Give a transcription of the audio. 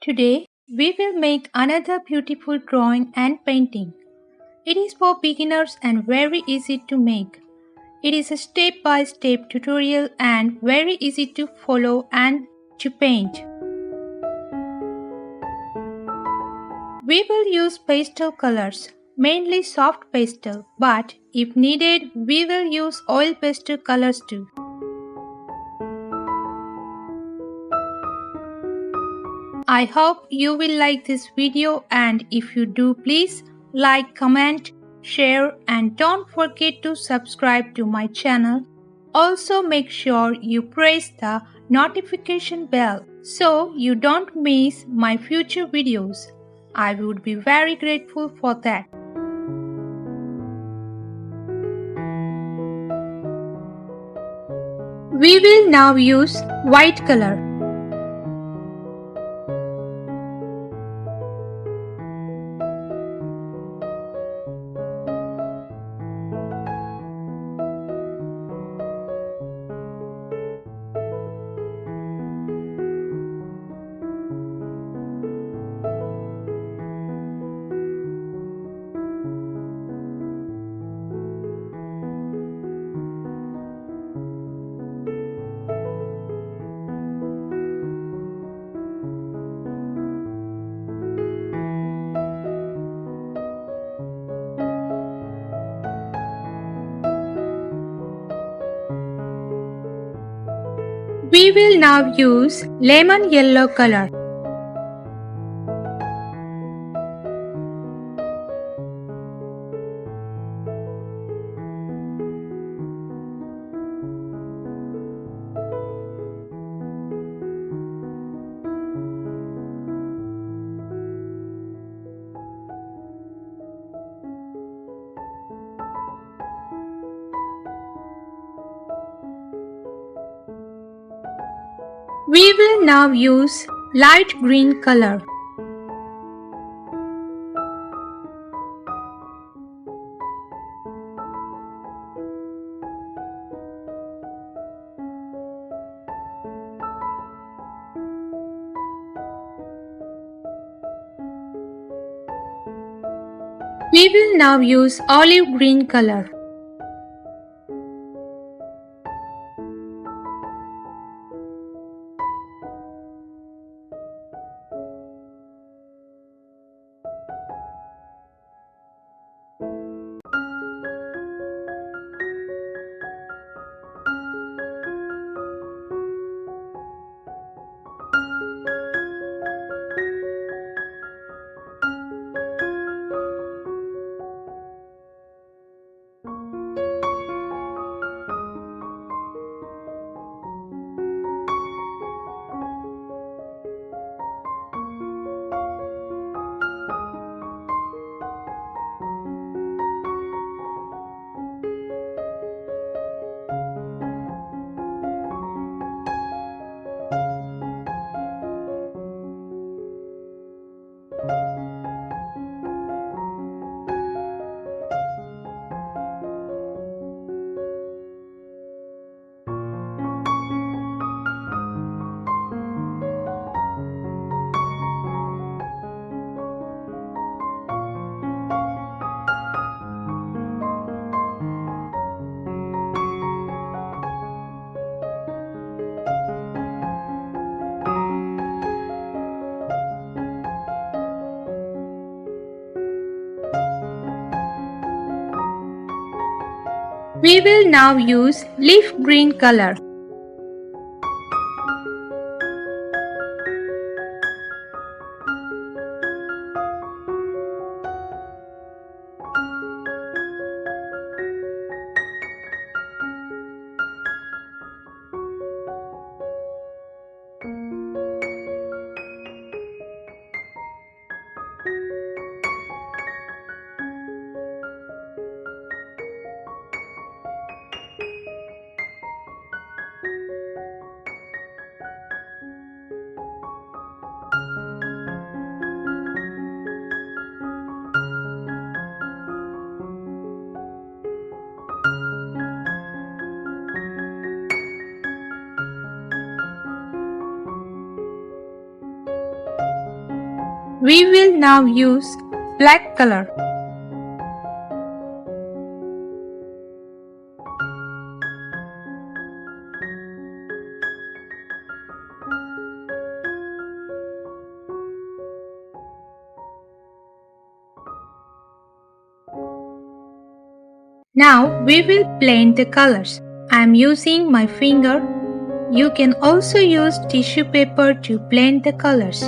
Today, we will make another beautiful drawing and painting. It is for beginners and very easy to make. It is a step-by-step tutorial and very easy to follow and to paint. We will use pastel colors, mainly soft pastel, but if needed, we will use oil pastel colors too. I hope you will like this video, and if you do, please like, comment, share and don't forget to subscribe to my channel. Also make sure you press the notification bell so you don't miss my future videos. I would be very grateful for that. We will now use white color. We will now use lemon yellow color. We will now use light green color. We will now use olive green color. We will now use leaf green color. We will now use black color. Now we will blend the colors. I am using my finger. You can also use tissue paper to blend the colors.